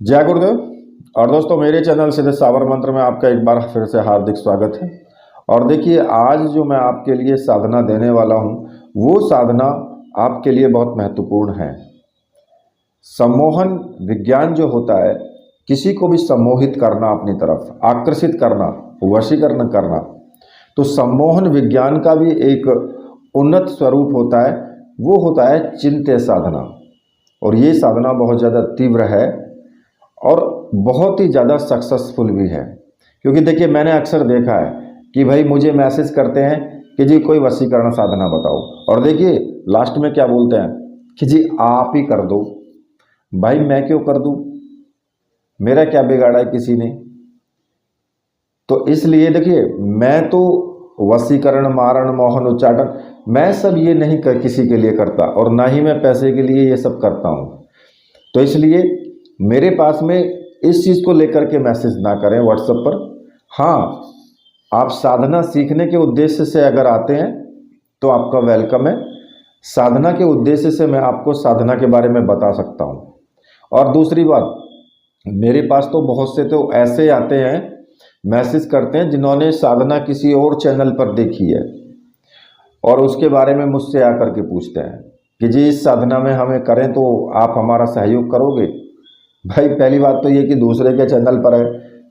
जय गुरुदेव। और दोस्तों, मेरे चैनल सीधे साबर मंत्र में आपका एक बार फिर से हार्दिक स्वागत है। और देखिए, आज जो मैं आपके लिए साधना देने वाला हूँ वो साधना आपके लिए बहुत महत्वपूर्ण है। सम्मोहन विज्ञान जो होता है, किसी को भी सम्मोहित करना, अपनी तरफ आकर्षित करना, वशीकरण करना, तो सम्मोहन विज्ञान का भी एक उन्नत स्वरूप होता है, वो होता है चिंत्य साधना। और ये साधना बहुत ज़्यादा तीव्र है और बहुत ही ज़्यादा सक्सेसफुल भी है। क्योंकि देखिए, मैंने अक्सर देखा है कि भाई मुझे मैसेज करते हैं कि जी कोई वशीकरण साधना बताओ, और देखिए लास्ट में क्या बोलते हैं कि जी आप ही कर दो। भाई मैं क्यों कर दूं, मेरा क्या बिगाड़ा है किसी ने। तो इसलिए देखिए, मैं तो वशीकरण, मारण, मोहन, उच्चाटन, मैं सब ये नहीं किसी के लिए करता, और ना ही मैं पैसे के लिए ये सब करता हूँ। तो इसलिए मेरे पास में इस चीज़ को लेकर के मैसेज ना करें व्हाट्सएप पर। हाँ, आप साधना सीखने के उद्देश्य से अगर आते हैं तो आपका वेलकम है। साधना के उद्देश्य से मैं आपको साधना के बारे में बता सकता हूँ। और दूसरी बात, मेरे पास तो बहुत से तो ऐसे आते हैं, मैसेज करते हैं, जिन्होंने साधना किसी और चैनल पर देखी है और उसके बारे में मुझसे आकर के पूछते हैं कि जी इस साधना में हमें करें तो आप हमारा सहयोग करोगे। भाई पहली बात तो ये कि दूसरे के चैनल पर है,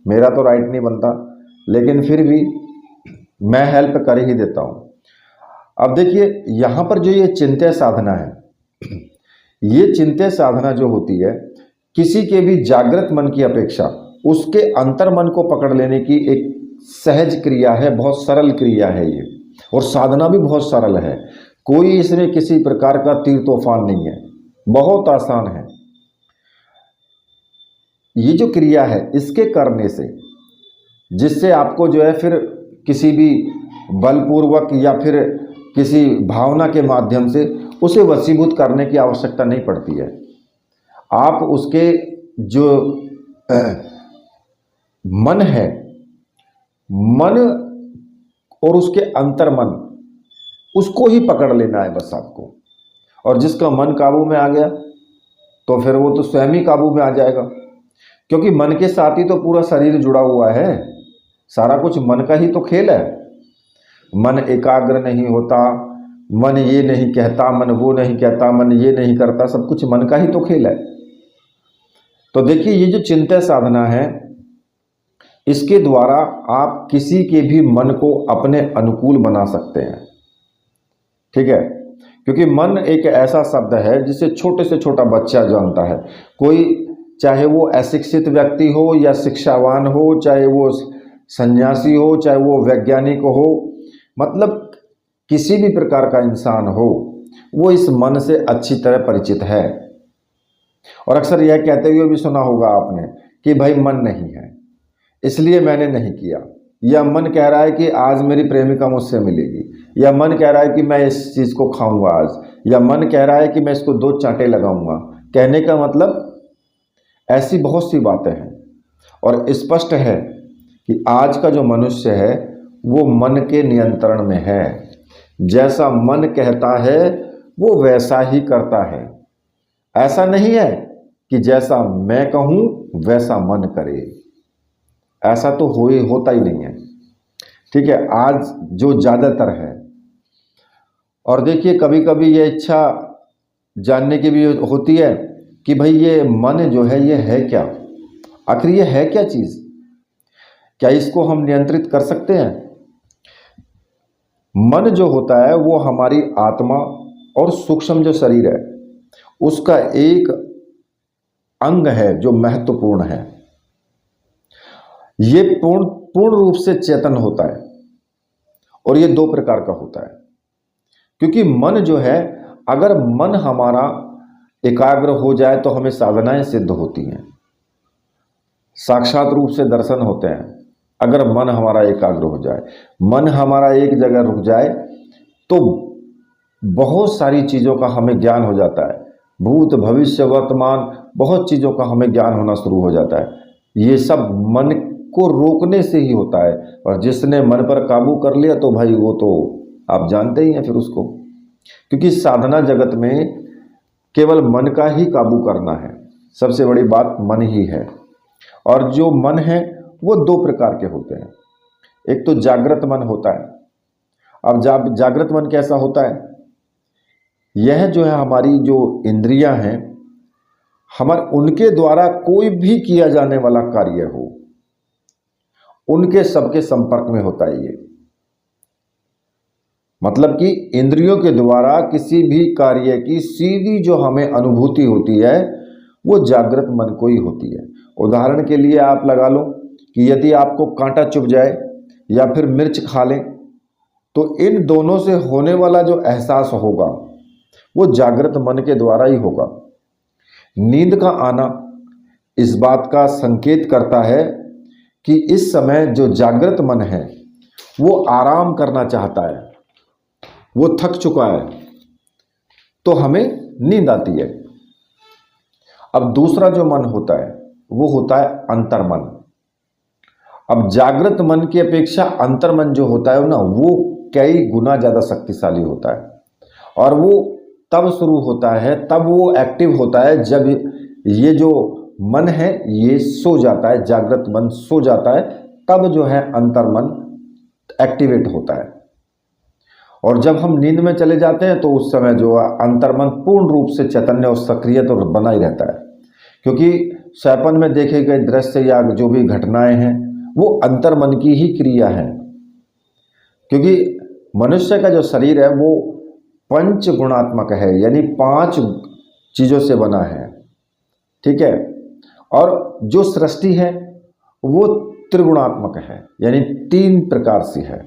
मेरा तो राइट नहीं बनता, लेकिन फिर भी मैं हेल्प कर ही देता हूँ। अब देखिए, यहाँ पर जो ये चिंत्य साधना है, ये चिंत्य साधना जो होती है, किसी के भी जागृत मन की अपेक्षा उसके अंतर मन को पकड़ लेने की एक सहज क्रिया है, बहुत सरल क्रिया है ये। और साधना भी बहुत सरल है, कोई इसमें किसी प्रकार का तीर तूफान नहीं है, बहुत आसान है। ये जो क्रिया है, इसके करने से, जिससे आपको जो है फिर किसी भी बलपूर्वक या फिर किसी भावना के माध्यम से उसे वशीभूत करने की आवश्यकता नहीं पड़ती है। आप उसके जो मन है, मन और उसके अंतर मन, उसको ही पकड़ लेना है बस आपको। और जिसका मन काबू में आ गया तो फिर वो तो स्वयं ही काबू में आ जाएगा, क्योंकि मन के साथ ही तो पूरा शरीर जुड़ा हुआ है। सारा कुछ मन का ही तो खेल है। मन एकाग्र नहीं होता, मन ये नहीं कहता, मन वो नहीं कहता, मन ये नहीं करता, सब कुछ मन का ही तो खेल है। तो देखिए, ये जो चिंत्य साधना है, इसके द्वारा आप किसी के भी मन को अपने अनुकूल बना सकते हैं। ठीक है, क्योंकि मन एक ऐसा शब्द है जिसे छोटे से छोटा बच्चा जानता है। कोई, चाहे वो अशिक्षित व्यक्ति हो या शिक्षावान हो, चाहे वो सन्यासी हो, चाहे वो वैज्ञानिक हो, मतलब किसी भी प्रकार का इंसान हो, वो इस मन से अच्छी तरह परिचित है। और अक्सर यह कहते हुए भी सुना होगा आपने कि भाई मन नहीं है इसलिए मैंने नहीं किया, या मन कह रहा है कि आज मेरी प्रेमिका मुझसे मिलेगी, या मन कह रहा है कि मैं इस चीज़ को खाऊंगा आज, या मन कह रहा है कि मैं इसको 2 चांटे लगाऊंगा। कहने का मतलब ऐसी बहुत सी बातें हैं। और स्पष्ट है कि आज का जो मनुष्य है वो मन के नियंत्रण में है। जैसा मन कहता है वो वैसा ही करता है। ऐसा नहीं है कि जैसा मैं कहूँ वैसा मन करे, ऐसा तो होता ही नहीं है। ठीक है, आज जो ज़्यादातर है। और देखिए, कभी कभी ये इच्छा जानने की भी होती है कि भाई ये मन जो है ये है क्या, आखिर ये है क्या चीज़, क्या इसको हम नियंत्रित कर सकते हैं। मन जो होता है वो हमारी आत्मा और सूक्ष्म जो शरीर है उसका एक अंग है जो महत्वपूर्ण है। ये पूर्ण रूप से चेतन होता है, और ये 2 प्रकार का होता है। क्योंकि मन जो है, अगर मन हमारा एकाग्र हो जाए तो हमें साधनाएं सिद्ध होती हैं, साक्षात रूप से दर्शन होते हैं। अगर मन हमारा एकाग्र हो जाए, मन हमारा एक जगह रुक जाए, तो बहुत सारी चीज़ों का हमें ज्ञान हो जाता है। भूत, भविष्य, वर्तमान, बहुत चीज़ों का हमें ज्ञान होना शुरू हो जाता है। ये सब मन को रोकने से ही होता है। और जिसने मन पर काबू कर लिया तो भाई वो तो आप जानते ही हैं फिर उसको। क्योंकि साधना जगत में केवल मन का ही काबू करना है, सबसे बड़ी बात मन ही है। और जो मन है वो दो प्रकार के होते हैं। एक तो जागृत मन होता है। अब जागृत मन कैसा होता है? यह जो है हमारी जो इंद्रियां हैं, हमारे उनके द्वारा कोई भी किया जाने वाला कार्य हो, उनके सबके संपर्क में होता है ये। मतलब कि इंद्रियों के द्वारा किसी भी कार्य की सीधी जो हमें अनुभूति होती है वो जागृत मन को ही होती है। उदाहरण के लिए आप लगा लो कि यदि आपको कांटा चुभ जाए या फिर मिर्च खा लें, तो इन दोनों से होने वाला जो एहसास होगा वो जागृत मन के द्वारा ही होगा। नींद का आना इस बात का संकेत करता है कि इस समय जो जागृत मन है वो आराम करना चाहता है, वो थक चुका है, तो हमें नींद आती है। अब दूसरा जो मन होता है वो होता है अंतर्मन। अब जागृत मन की अपेक्षा अंतर्मन जो होता है ना, वो कई गुना ज़्यादा शक्तिशाली होता है। और वो तब शुरू होता है, तब वो एक्टिव होता है जब ये जो मन है ये सो जाता है, जागृत मन सो जाता है, तब जो है अंतर्मन एक्टिवेट होता है। और जब हम नींद में चले जाते हैं तो उस समय जो अंतर्मन पूर्ण रूप से चैतन्य और सक्रिय तो बना ही रहता है, क्योंकि स्वप्न में देखे गए दृश्य या जो भी घटनाएं हैं वो अंतर्मन की ही क्रिया है। क्योंकि मनुष्य का जो शरीर है वो पंच गुणात्मक है, यानी 5 चीज़ों से बना है, ठीक है। और जो सृष्टि है वो त्रिगुणात्मक है, यानी 3 प्रकार से है।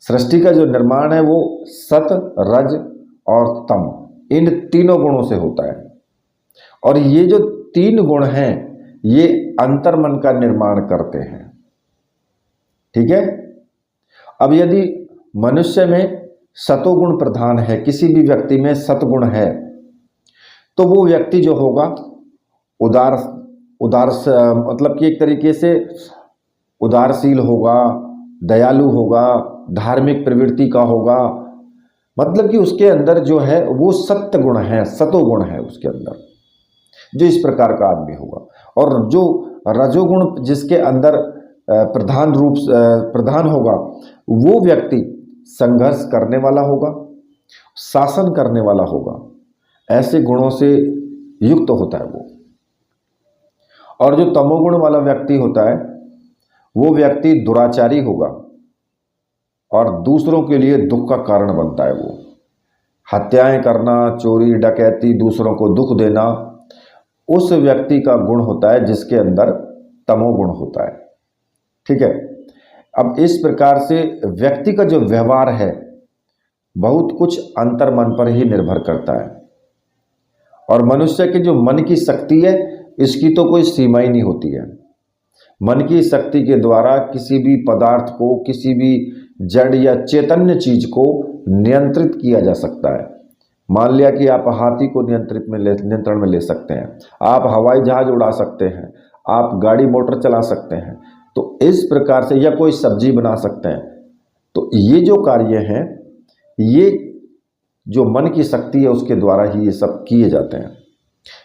सृष्टि का जो निर्माण है वो सत, रज और तम, इन तीनों गुणों से होता है। और ये जो 3 गुण हैं ये अंतर्मन का निर्माण करते हैं, ठीक है। अब यदि मनुष्य में सतोगुण प्रधान है, किसी भी व्यक्ति में सतगुण है, तो वो व्यक्ति जो होगा उदार मतलब कि एक तरीके से उदारशील होगा, दयालु होगा, धार्मिक प्रवृत्ति का होगा। मतलब कि उसके अंदर जो है वो सत्य गुण है, सतोगुण है उसके अंदर, जो इस प्रकार का आदमी होगा। और जो रजोगुण जिसके अंदर प्रधान होगा, वो व्यक्ति संघर्ष करने वाला होगा, शासन करने वाला होगा, ऐसे गुणों से युक्त होता है वो। और जो तमोगुण वाला व्यक्ति होता है वो व्यक्ति दुराचारी होगा और दूसरों के लिए दुख का कारण बनता है। वो हत्याएं करना, चोरी डकैती, दूसरों को दुख देना, उस व्यक्ति का गुण होता है जिसके अंदर तमोगुण होता है, ठीक है। अब इस प्रकार से व्यक्ति का जो व्यवहार है बहुत कुछ अंतर्मन पर ही निर्भर करता है। और मनुष्य के जो मन की शक्ति है इसकी तो कोई सीमा ही नहीं होती है। मन की शक्ति के द्वारा किसी भी पदार्थ को, किसी भी जड़ या चैतन्य चीज को नियंत्रित किया जा सकता है। मान लिया कि आप हाथी को नियंत्रण में ले सकते हैं, आप हवाई जहाज उड़ा सकते हैं, आप गाड़ी मोटर चला सकते हैं, तो इस प्रकार से, या कोई सब्जी बना सकते हैं। तो ये जो कार्य हैं ये जो मन की शक्ति है उसके द्वारा ही ये सब किए जाते हैं।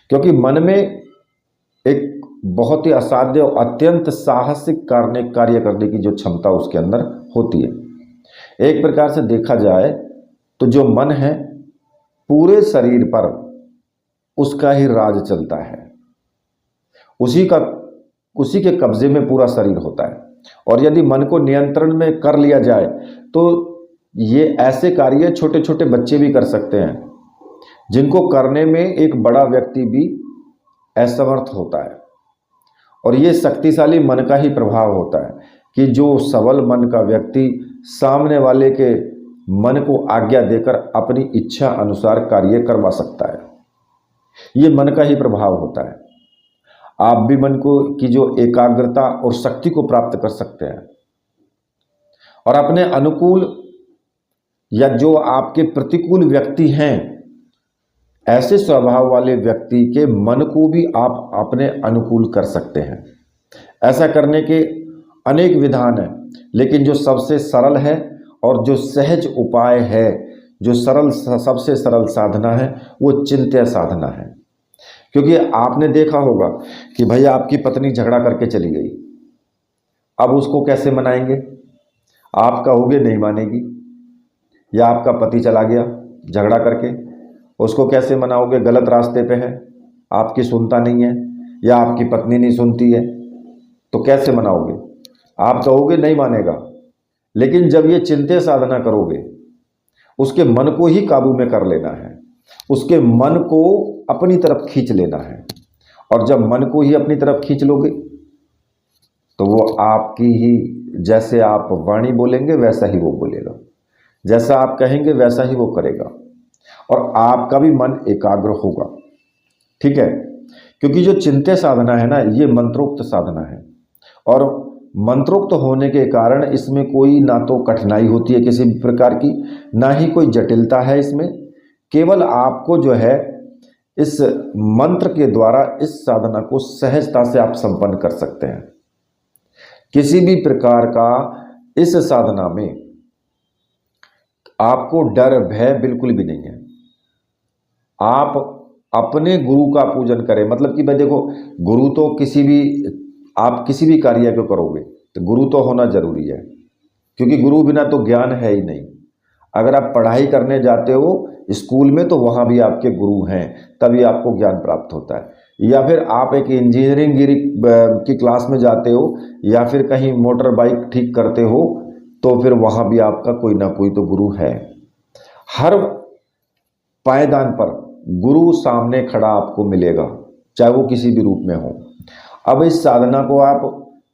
क्योंकि मन में एक बहुत ही असाध्य और अत्यंत साहसिक कार्य करने की जो क्षमता उसके अंदर होती है। एक प्रकार से देखा जाए तो जो मन है पूरे शरीर पर उसका ही राज चलता है, उसी के कब्जे में पूरा शरीर होता है। और यदि मन को नियंत्रण में कर लिया जाए तो ये ऐसे कार्य छोटे छोटे बच्चे भी कर सकते हैं, जिनको करने में एक बड़ा व्यक्ति भी असमर्थ होता है। और ये शक्तिशाली मन का ही प्रभाव होता है कि जो सबल मन का व्यक्ति सामने वाले के मन को आज्ञा देकर अपनी इच्छा अनुसार कार्य करवा सकता है। ये मन का ही प्रभाव होता है। आप भी मन को की जो एकाग्रता और शक्ति को प्राप्त कर सकते हैं और अपने अनुकूल या जो आपके प्रतिकूल व्यक्ति हैं, ऐसे स्वभाव वाले व्यक्ति के मन को भी आप अपने अनुकूल कर सकते हैं। ऐसा करने के अनेक विधान हैं, लेकिन जो सबसे सरल है और जो सहज उपाय है, जो सबसे सरल साधना है, वो चिंत्य साधना है। क्योंकि आपने देखा होगा कि भाई आपकी पत्नी झगड़ा करके चली गई, अब उसको कैसे मनाएंगे? आप कहोगे नहीं मानेगी, या आपका पति चला गया झगड़ा करके, उसको कैसे मनाओगे? गलत रास्ते पे है, आपकी सुनता नहीं है, या आपकी पत्नी नहीं सुनती है, तो कैसे मनाओगे? आप कहोगे नहीं मानेगा। लेकिन जब ये चिंत्य साधना करोगे, उसके मन को ही काबू में कर लेना है, उसके मन को अपनी तरफ खींच लेना है, और जब मन को ही अपनी तरफ खींच लोगे तो वो आपकी ही, जैसे आप वाणी बोलेंगे वैसा ही वो बोलेगा, जैसा आप कहेंगे वैसा ही वो करेगा, और आपका भी मन एकाग्र होगा। ठीक है, क्योंकि जो चिंत्य साधना है ना, ये मंत्रोक्त साधना है, और मंत्रोक्त होने के कारण इसमें कोई ना तो कठिनाई होती है किसी भी प्रकार की, ना ही कोई जटिलता है इसमें। केवल आपको जो है इस मंत्र के द्वारा इस साधना को सहजता से आप संपन्न कर सकते हैं। किसी भी प्रकार का इस साधना में आपको डर भय बिल्कुल भी नहीं है। आप अपने गुरु का पूजन करें, मतलब कि भाई देखो, गुरु तो आप किसी भी कार्य को करोगे तो गुरु तो होना जरूरी है, क्योंकि गुरु बिना तो ज्ञान है ही नहीं। अगर आप पढ़ाई करने जाते हो स्कूल में तो वहाँ भी आपके गुरु हैं, तभी आपको ज्ञान प्राप्त होता है। या फिर आप एक इंजीनियरिंग की क्लास में जाते हो, या फिर कहीं मोटर बाइक ठीक करते हो, तो फिर वहाँ भी आपका कोई ना कोई तो गुरु है। हर पायदान पर गुरु सामने खड़ा आपको मिलेगा, चाहे वो किसी भी रूप में हो। अब इस साधना को आप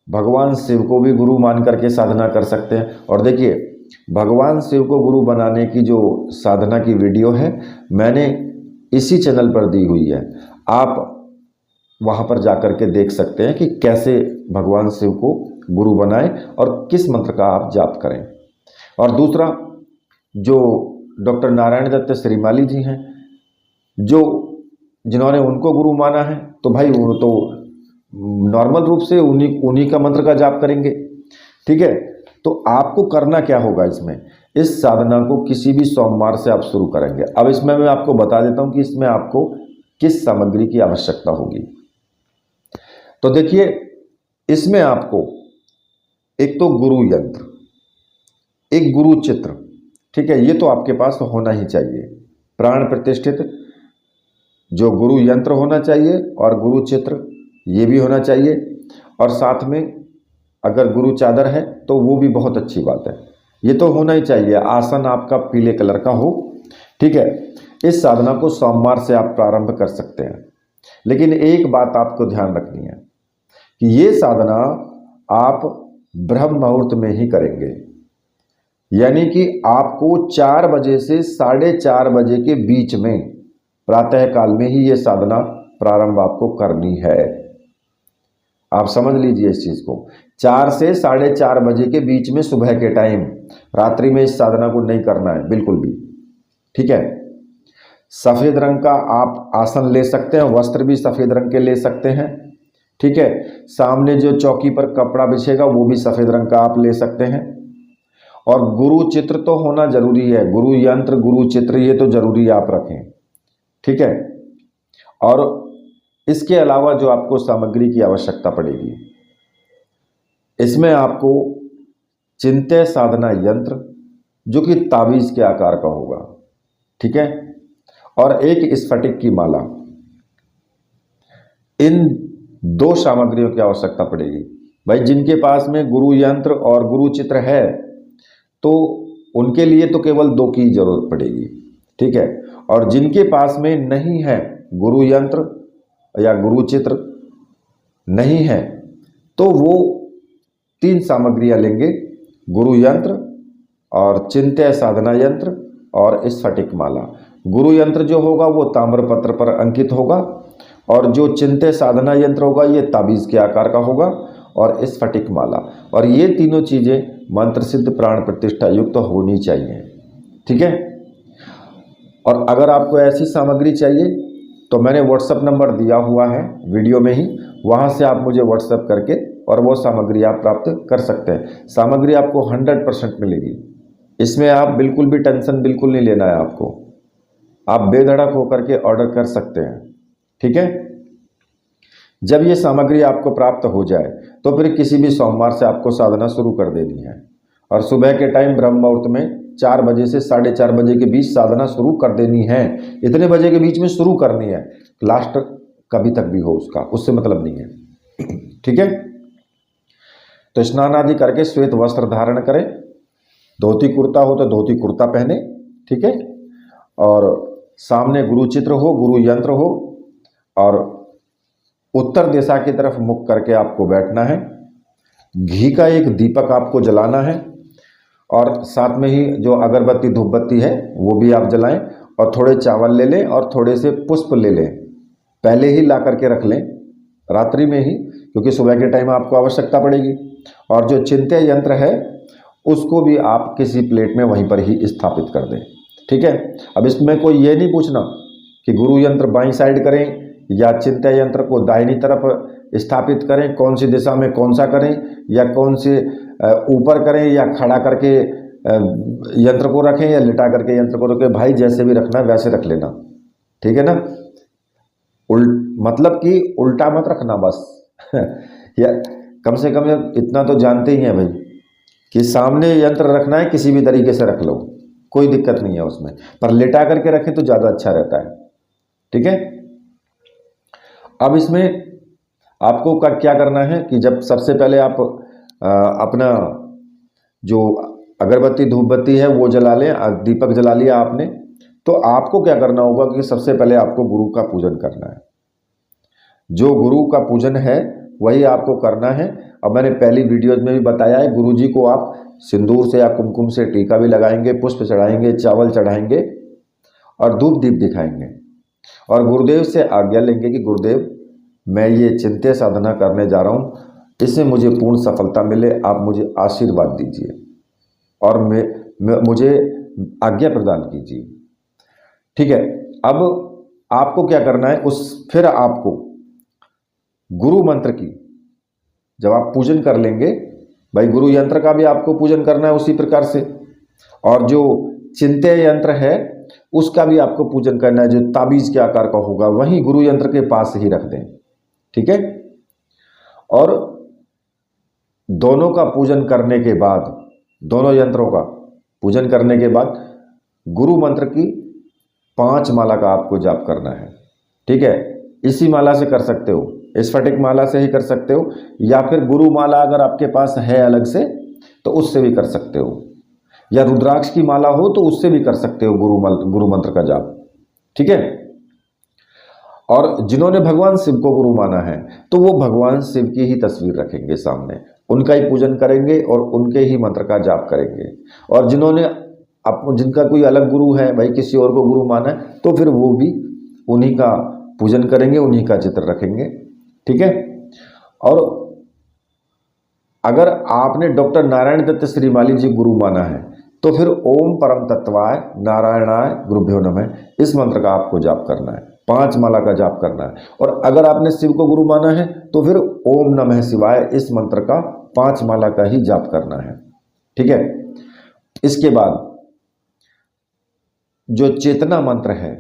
भगवान शिव को भी गुरु मान करके साधना कर सकते हैं। और देखिए, भगवान शिव को गुरु बनाने की जो साधना की वीडियो है, मैंने इसी चैनल पर दी हुई है, आप वहाँ पर जाकर के देख सकते हैं कि कैसे भगवान शिव को गुरु बनाएं और किस मंत्र का आप जाप करें। और दूसरा, जो डॉक्टर नारायण दत्त श्रीमाली जी हैं, जिन्होंने उनको गुरु माना है, तो भाई वो तो नॉर्मल रूप से उन्हीं का मंत्र का जाप करेंगे। ठीक है, तो आपको करना क्या होगा इसमें, इस साधना को किसी भी सोमवार से आप शुरू करेंगे। अब इसमें मैं आपको बता देता हूं कि इसमें आपको किस सामग्री की आवश्यकता होगी। तो देखिए, इसमें आपको एक तो गुरु यंत्र, एक गुरु चित्र, ठीक है, ये तो आपके पास होना ही चाहिए। प्राण प्रतिष्ठित जो गुरु यंत्र होना चाहिए, और गुरु चित्र ये भी होना चाहिए, और साथ में अगर गुरु चादर है तो वो भी बहुत अच्छी बात है, ये तो होना ही चाहिए। आसन आपका पीले कलर का हो। ठीक है, इस साधना को सोमवार से आप प्रारंभ कर सकते हैं। लेकिन एक बात आपको ध्यान रखनी है कि ये साधना आप ब्रह्म मुहूर्त में ही करेंगे, यानी कि आपको 4 बजे से 4:30 बजे के बीच में, प्रातः काल में ही ये साधना प्रारंभ आपको करनी है। आप समझ लीजिए इस चीज को, 4 से 4:30 बजे के बीच में सुबह के टाइम, रात्रि में इस साधना को नहीं करना है बिल्कुल भी। ठीक है, सफेद रंग का आप आसन ले सकते हैं, वस्त्र भी सफेद रंग के ले सकते हैं। ठीक है, सामने जो चौकी पर कपड़ा बिछेगा वो भी सफेद रंग का आप ले सकते हैं। और गुरु चित्र तो होना जरूरी है, गुरु यंत्र, गुरु चित्र, ये तो जरूरी आप रखें। ठीक है, और इसके अलावा जो आपको सामग्री की आवश्यकता पड़ेगी, इसमें आपको चिंत्य साधना यंत्र, जो कि ताबीज के आकार का होगा, ठीक है, और एक स्फटिक की माला, इन 2 सामग्रियों की आवश्यकता पड़ेगी। भाई जिनके पास में गुरु यंत्र और गुरु चित्र है तो उनके लिए तो केवल 2 की जरूरत पड़ेगी। ठीक है, और जिनके पास में नहीं है गुरु यंत्र या गुरु चित्र नहीं है, तो वो 3 सामग्रियां लेंगे, गुरु यंत्र और चिंत्य साधना यंत्र और स्फटिक माला। गुरु यंत्र जो होगा वो ताम्रपत्र पर अंकित होगा, और जो चिंत्य साधना यंत्र होगा ये ताबीज के आकार का होगा, और स्फटिक माला, और ये तीनों चीजें मंत्र सिद्ध प्राण प्रतिष्ठा युक्त तो होनी चाहिए। ठीक है, और अगर आपको ऐसी सामग्री चाहिए तो मैंने व्हाट्सएप नंबर दिया हुआ है वीडियो में ही, वहां से आप मुझे व्हाट्सएप करके और वो सामग्री आप प्राप्त कर सकते हैं। सामग्री आपको 100% मिलेगी, इसमें आप बिल्कुल भी टेंशन बिल्कुल नहीं लेना है आपको, आप बेधड़क होकर के ऑर्डर कर सकते हैं। ठीक है। जब ये सामग्री आपको प्राप्त हो जाए तो फिर किसी भी सोमवार से आपको साधना शुरू कर देनी है। और सुबह के टाइम ब्रह्म मुहूर्त में 4 बजे से 4:30 बजे के बीच साधना शुरू कर देनी है। इतने बजे के बीच में शुरू करनी है, लास्ट कभी तक भी हो उसका, उससे मतलब नहीं है। ठीक है, तो स्नान आदि करके श्वेत वस्त्र धारण करें, धोती कुर्ता हो तो धोती कुर्ता पहने। ठीक है, और सामने गुरु चित्र हो, गुरु यंत्र हो, और उत्तर दिशा की तरफ मुख करके आपको बैठना है। घी का एक दीपक आपको जलाना है, और साथ में ही जो अगरबत्ती धूपबत्ती है वो भी आप जलाएं, और थोड़े चावल ले लें और थोड़े से पुष्प ले लें। पहले ही ला करके रख लें, रात्रि में ही, क्योंकि सुबह के टाइम आपको आवश्यकता पड़ेगी। और जो चिंत्य यंत्र है उसको भी आप किसी प्लेट में वहीं पर ही स्थापित कर दें। ठीक है, अब इसमें कोई ये नहीं पूछना कि गुरु यंत्र बाईं साइड करें या चिंत्य यंत्र को दाहिनी तरफ स्थापित करें, कौन सी दिशा में कौन सा करें, या कौन से ऊपर करें या खड़ा करके यंत्र को रखें या लिटा करके यंत्र को रखें। भाई जैसे भी रखना है वैसे रख लेना, ठीक है ना। मतलब कि उल्टा मत रखना बस। या कम से कम इतना तो जानते ही हैं भाई कि सामने यंत्र रखना है, किसी भी तरीके से रख लो, कोई दिक्कत नहीं है उसमें, पर लिटा करके रखें तो ज़्यादा अच्छा रहता है। ठीक है, अब इसमें आपको क्या करना है कि जब सबसे पहले आप अपना जो अगरबत्ती धूपबत्ती है वो जला लें, दीपक जला लिया आपने, तो आपको क्या करना होगा कि सबसे पहले आपको गुरु का पूजन करना है। जो गुरु का पूजन है वही आपको करना है। अब मैंने पहली वीडियोज में भी बताया है, गुरु जी को आप सिंदूर से या कुमकुम से टीका भी लगाएंगे, पुष्प चढ़ाएंगे, चावल चढ़ाएंगे और धूप दीप दिखाएंगे, और गुरुदेव से आज्ञा लेंगे कि गुरुदेव मैं ये चिंत्य साधना करने जा रहा हूँ, इसमें मुझे पूर्ण सफलता मिले, आप मुझे आशीर्वाद दीजिए और मुझे आज्ञा प्रदान कीजिए। ठीक है, अब आपको क्या करना है, फिर आपको गुरु मंत्र की जब आप पूजन कर लेंगे, भाई गुरु यंत्र का भी आपको पूजन करना है उसी प्रकार से, और जो चिंत्य यंत्र है उसका भी आपको पूजन करना है, जो ताबीज के आकार का होगा वहीं गुरु यंत्र के पास ही रख दें। ठीक है, और दोनों का पूजन करने के बाद, दोनों यंत्रों का पूजन करने के बाद गुरु मंत्र की 5 माला का आपको जाप करना है। ठीक है, इसी माला से कर सकते हो, स्फटिक माला से ही कर सकते हो, या फिर गुरु माला अगर आपके पास है अलग से तो उससे भी कर सकते हो, या रुद्राक्ष की माला हो तो उससे भी कर सकते हो गुरु मंत्र का जाप। ठीक है, और जिन्होंने भगवान शिव को गुरु माना है तो वो भगवान शिव की ही तस्वीर रखेंगे सामने, उनका ही पूजन करेंगे और उनके ही मंत्र का जाप करेंगे। और जिनका कोई अलग गुरु है, भाई किसी और को गुरु माना है, तो फिर वो भी उन्हीं का पूजन करेंगे, उन्हीं का चित्र रखेंगे। ठीक है, और अगर आपने डॉक्टर नारायण दत्त श्रीमाली जी गुरु माना है तो फिर ओम परम तत्वाय नारायणाय गुरुभ्यो नमः, इस मंत्र का आपको जाप करना है, 5 माला का जाप करना है। और अगर आपने शिव को गुरु माना है तो फिर ओम नमः शिवाय, इस मंत्र का 5 माला का ही जाप करना है। ठीक है, इसके बाद जो चेतना मंत्र है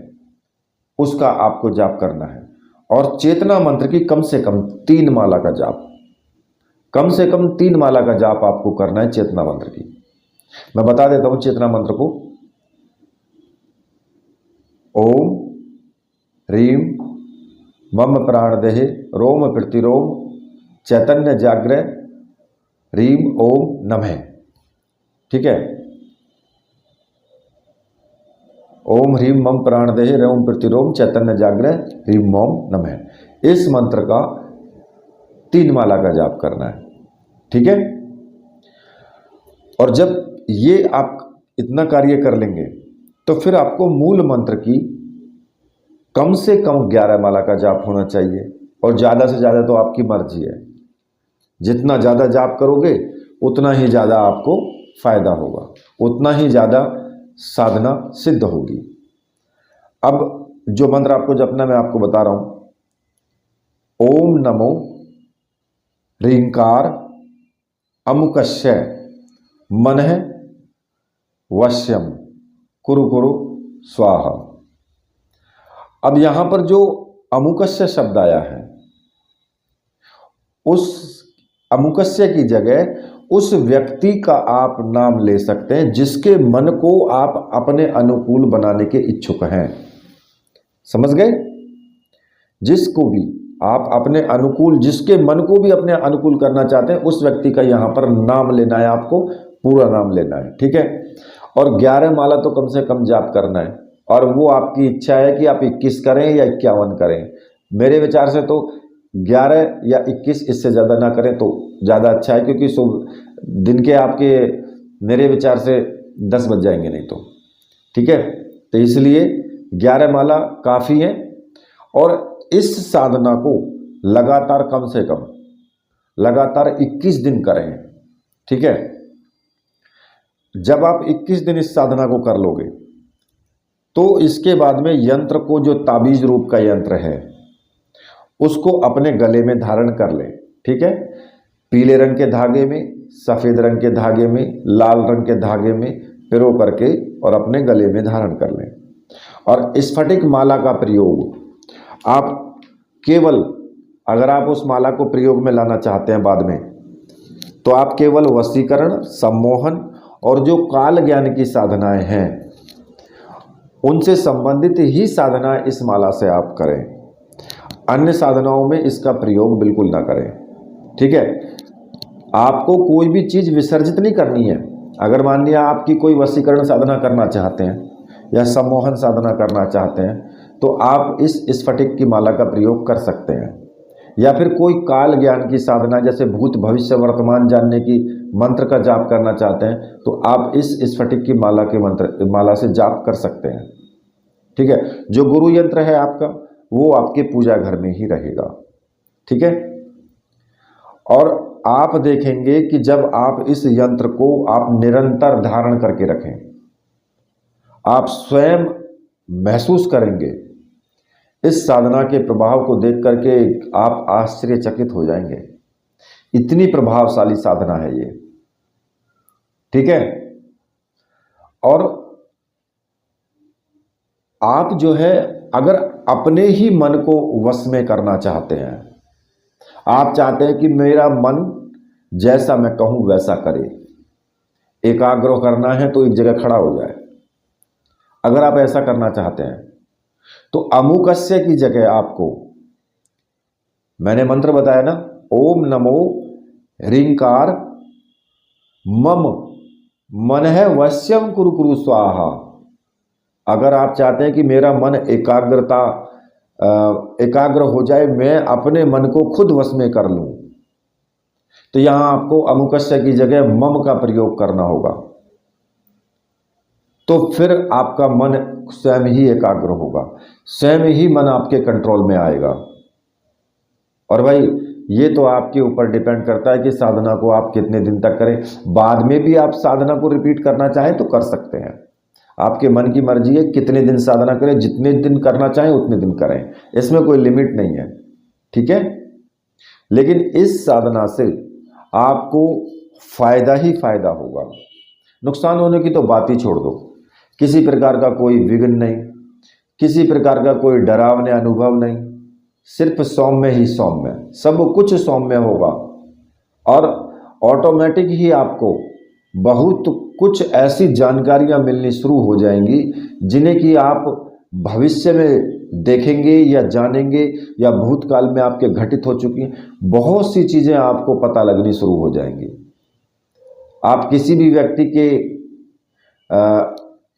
उसका आपको जाप करना है, और चेतना मंत्र की कम से कम 3 माला का जाप, कम से कम 3 माला का जाप आपको करना है चेतना मंत्र की। मैं बता देता हूं चेतना मंत्र को। ओम ह्रीम मम प्राणदेहे रोम प्रतिरोम चैतन्य जाग्रह ह्रीम ओम नमः। ठीक है, ओम ह्रीम मम प्राणदेहे रोम प्रतिरोम चैतन्य जाग्रह ह्रीम ओम नमः, इस मंत्र का 3 माला का जाप करना है। ठीक है, और जब ये आप इतना कार्य कर लेंगे तो फिर आपको मूल मंत्र की कम से कम 11 माला का जाप होना चाहिए, और ज़्यादा से ज़्यादा तो आपकी मर्जी है, जितना ज़्यादा जाप करोगे उतना ही ज़्यादा आपको फायदा होगा, उतना ही ज़्यादा साधना सिद्ध होगी। अब जो मंत्र आपको जपना मैं आपको बता रहा हूं, ओम नमो ह्रींकार अमुकस्य मनः वश्यम कुरु कुरु स्वाहा। अब यहां पर जो अमुकस्य शब्द आया है उस अमुकस्य की जगह उस व्यक्ति का आप नाम ले सकते हैं जिसके मन को आप अपने अनुकूल बनाने के इच्छुक हैं। समझ गए? जिसको भी आप अपने अनुकूल, जिसके मन को भी अपने अनुकूल करना चाहते हैं, उस व्यक्ति का यहां पर नाम लेना है, आपको पूरा नाम लेना है। ठीक है? और 11 माला तो कम से कम जाप करना है, और वो आपकी इच्छा है कि आप 21 करें या 51 करें। मेरे विचार से तो 11 या 21, इससे ज़्यादा ना करें तो ज़्यादा अच्छा है, क्योंकि दिन के आपके मेरे विचार से 10 बज जाएंगे नहीं तो। ठीक है? तो इसलिए 11 माला काफ़ी है, और इस साधना को लगातार कम से कम लगातार 21 दिन करें। ठीक है? जब आप 21 दिन इस साधना को कर लोगे तो इसके बाद में यंत्र को, जो ताबीज रूप का यंत्र है, उसको अपने गले में धारण कर लें। ठीक है? पीले रंग के धागे में, सफ़ेद रंग के धागे में, लाल रंग के धागे में पिरो करके और अपने गले में धारण कर लें। और स्फटिक माला का प्रयोग आप केवल, अगर आप उस माला को प्रयोग में लाना चाहते हैं बाद में, तो आप केवल वशीकरण, सम्मोहन और जो काल ज्ञान की साधनाएं हैं उनसे संबंधित ही साधना इस माला से आप करें। अन्य साधनाओं में इसका प्रयोग बिल्कुल ना करें। ठीक है? आपको कोई भी चीज़ विसर्जित नहीं करनी है। अगर मान लिया आपकी कोई वशीकरण साधना करना चाहते हैं या सम्मोहन साधना करना चाहते हैं, तो आप इस स्फटिक की माला का प्रयोग कर सकते हैं। या फिर कोई काल ज्ञान की साधना, जैसे भूत भविष्य वर्तमान जानने की मंत्र का जाप करना चाहते हैं, तो आप इस स्फटिक की माला से जाप कर सकते हैं। ठीक है? जो गुरु यंत्र है आपका, वो आपके पूजा घर में ही रहेगा। ठीक है? और आप देखेंगे कि जब आप इस यंत्र को आप निरंतर धारण करके रखें, आप स्वयं महसूस करेंगे, इस साधना के प्रभाव को देख करके आप आश्चर्यचकित हो जाएंगे। इतनी प्रभावशाली साधना है ये। ठीक है? और आप जो है, अगर अपने ही मन को वश में करना चाहते हैं, आप चाहते हैं कि मेरा मन जैसा मैं कहूं वैसा करे, एकाग्र करना है तो एक जगह खड़ा हो जाए, अगर आप ऐसा करना चाहते हैं, तो अमुकस्य की जगह आपको, मैंने मंत्र बताया ना, ओम नमो ह्रींकार मम मन है वश्यम कुरु कुरु स्वाहा। अगर आप चाहते हैं कि मेरा मन एकाग्र हो जाए, मैं अपने मन को खुद वश में कर लूं, तो यहां आपको अमुकस्य की जगह मम का प्रयोग करना होगा। तो फिर आपका मन स्वयं ही एकाग्र होगा, स्वयं ही मन आपके कंट्रोल में आएगा। और भाई ये तो आपके ऊपर डिपेंड करता है कि साधना को आप कितने दिन तक करें। बाद में भी आप साधना को रिपीट करना चाहें तो कर सकते हैं, आपके मन की मर्जी है कितने दिन साधना करें, जितने दिन करना चाहें उतने दिन करें, इसमें कोई लिमिट नहीं है। ठीक है? लेकिन इस साधना से आपको फायदा ही फायदा होगा, नुकसान होने की तो बात ही छोड़ दो। किसी प्रकार का कोई विघ्न नहीं, किसी प्रकार का कोई डरावने अनुभव नहीं, सिर्फ सौम्य ही सौम्य, सब कुछ सौम्य होगा। और ऑटोमेटिक ही आपको बहुत कुछ ऐसी जानकारियां मिलनी शुरू हो जाएंगी जिन्हें कि आप भविष्य में देखेंगे या जानेंगे, या भूतकाल में आपके घटित हो चुकी बहुत सी चीज़ें आपको पता लगनी शुरू हो जाएंगी। आप किसी भी व्यक्ति के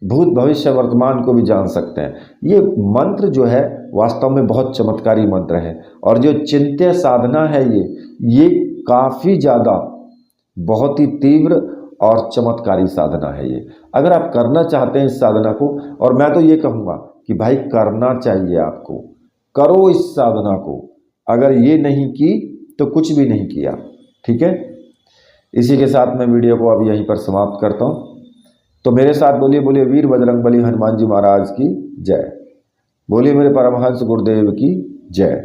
भूत भविष्य वर्तमान को भी जान सकते हैं। ये मंत्र जो है वास्तव में बहुत चमत्कारी मंत्र है, और जो चिंत्य साधना है ये काफ़ी ज़्यादा बहुत ही तीव्र और चमत्कारी साधना है ये। अगर आप करना चाहते हैं इस साधना को, और मैं तो ये कहूँगा कि भाई करना चाहिए आपको, करो इस साधना को, अगर ये नहीं की तो कुछ भी नहीं किया। ठीक है? इसी के साथ मैं वीडियो को अब यहीं पर समाप्त करता हूँ। तो मेरे साथ बोलिए, बोलिए वीर बजरंगबली हनुमान जी महाराज की जय, बोलिए मेरे परमहंस गुरुदेव की जय।